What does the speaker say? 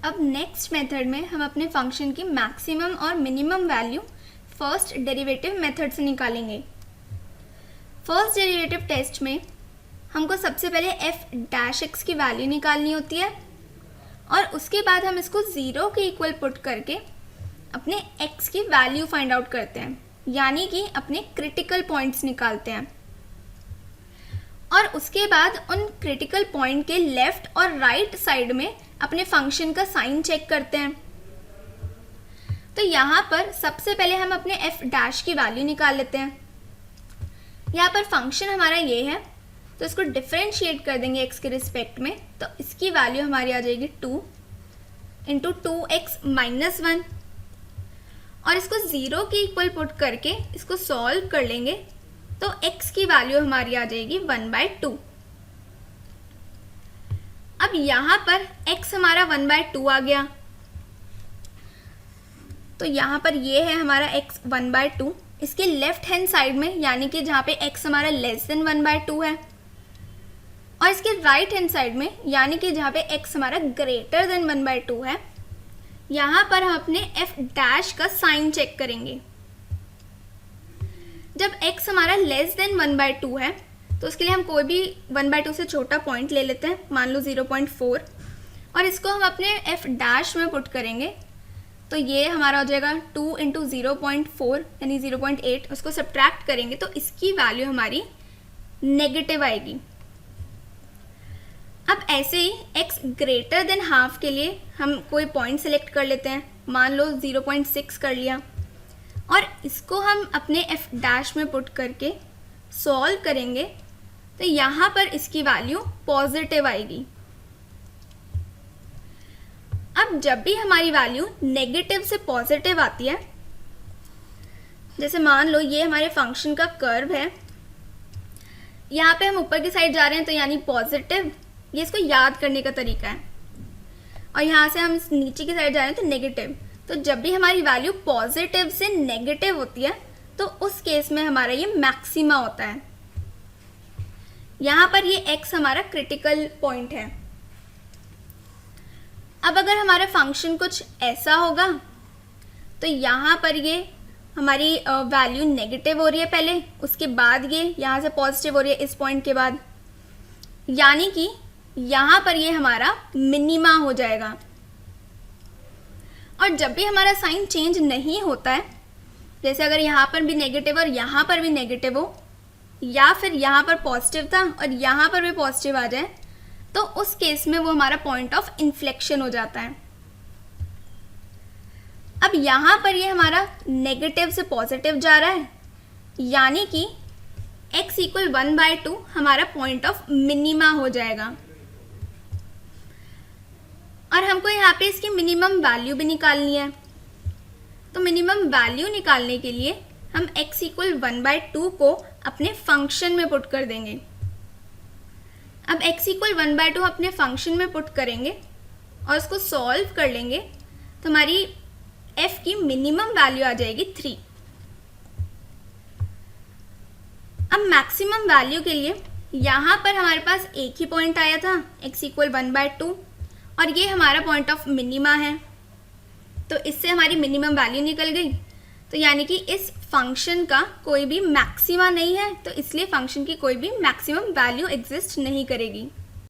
अब next method में हम अपने फंक्शन की मैक्सिमम और minimum value first derivative method से निकालेंगे। फर्स्ट डेरिवेटिव टेस्ट में हमको सबसे पहले एफ डैश एक्स की वैल्यू निकालनी होती है और उसके बाद हम इसको ज़ीरो के इक्वल पुट करके अपने एक्स की वैल्यू फाइंड आउट करते हैं, यानी कि अपने क्रिटिकल पॉइंट्स निकालते हैं। और उसके बाद उन क्रिटिकल पॉइंट के लेफ्ट और राइट साइड में अपने फंक्शन का साइन चेक करते हैं। तो यहाँ पर सबसे पहले हम अपने एफ डैश की वैल्यू निकाल लेते हैं। यहाँ पर फंक्शन हमारा ये है, तो इसको डिफरेंशिएट कर देंगे एक्स के रिस्पेक्ट में, तो इसकी वैल्यू हमारी आ जाएगी 2 इंटू 2x माइनस 1 और इसको ज़ीरो के इक्वल पुट करके इसको सॉल्व कर लेंगे तो x की वैल्यू हमारी आ जाएगी 1/2। अब यहाँ पर x हमारा 1/2 आ गया, तो यहाँ पर ये है हमारा x 1/2। इसके लेफ्ट हैंड साइड में यानी कि जहाँ पे x हमारा लेस देन 1/2 है और इसके राइट हैंड साइड में यानी कि जहाँ पे x हमारा ग्रेटर देन 1/2 है, यहाँ पर हम अपने f डैश का साइन चेक करेंगे। जब x हमारा लेस देन 1/2 है तो उसके लिए हम कोई भी 1/2 से छोटा पॉइंट ले लेते हैं, मान लो 0.4, और इसको हम अपने f डैश में पुट करेंगे तो ये हमारा हो जाएगा 2 इंटू 0.4 यानी 0.8। उसको सब्ट्रैक्ट करेंगे तो इसकी वैल्यू हमारी नेगेटिव आएगी। अब ऐसे ही x ग्रेटर देन हाफ के लिए हम कोई पॉइंट सेलेक्ट कर लेते हैं, मान लो 0.6 कर लिया, और इसको हम अपने f डैश में पुट करके सॉल्व करेंगे तो यहाँ पर इसकी वैल्यू पॉजिटिव आएगी। अब जब भी हमारी वैल्यू नेगेटिव से पॉजिटिव आती है, जैसे मान लो ये हमारे फंक्शन का कर्व है, यहाँ पे हम ऊपर की साइड जा रहे हैं तो यानी पॉजिटिव, ये इसको याद करने का तरीका है, और यहाँ से हम नीचे की साइड जा रहे हैं तो नेगेटिव। तो जब भी हमारी वैल्यू पॉजिटिव से नेगेटिव होती है तो उस केस में हमारा ये मैक्सिमा होता है। यहाँ पर ये x हमारा क्रिटिकल पॉइंट है। अब अगर हमारा फंक्शन कुछ ऐसा होगा तो यहाँ पर ये हमारी वैल्यू नेगेटिव हो रही है पहले, उसके बाद ये यहाँ से पॉजिटिव हो रही है इस पॉइंट के बाद, यानी कि यहाँ पर ये हमारा मिनिमा हो जाएगा। और जब भी हमारा साइन चेंज नहीं होता है, जैसे अगर यहाँ पर भी नेगेटिव और यहाँ पर भी नेगेटिव हो, या फिर यहाँ पर पॉजिटिव था और यहाँ पर भी पॉजिटिव आ जाए, तो उस केस में वो हमारा पॉइंट ऑफ इन्फ्लेक्शन हो जाता है। अब यहाँ पर ये हमारा नेगेटिव से पॉजिटिव जा रहा है, यानी कि x इक्वल 1/2 हमारा पॉइंट ऑफ मिनिमा हो जाएगा। और हमको यहाँ पे इसकी मिनिमम वैल्यू भी निकालनी है, तो मिनिमम वैल्यू निकालने के लिए हम x इक्वल 1/2 को अपने फंक्शन में पुट कर देंगे। अब x इक्वल 1/2 अपने फंक्शन में पुट करेंगे और उसको सॉल्व कर लेंगे तो हमारी f की मिनिमम वैल्यू आ जाएगी 3। अब मैक्सिमम वैल्यू के लिए यहाँ पर हमारे पास एक ही पॉइंट आया था x इक्वल 1/2 और ये हमारा पॉइंट ऑफ मिनिमा है, तो इससे हमारी मिनिमम वैल्यू निकल गई। तो यानी कि इस फंक्शन का कोई भी मैक्सिमा नहीं है, तो इसलिए फंक्शन की कोई भी मैक्सिमम वैल्यू एग्जिस्ट नहीं करेगी।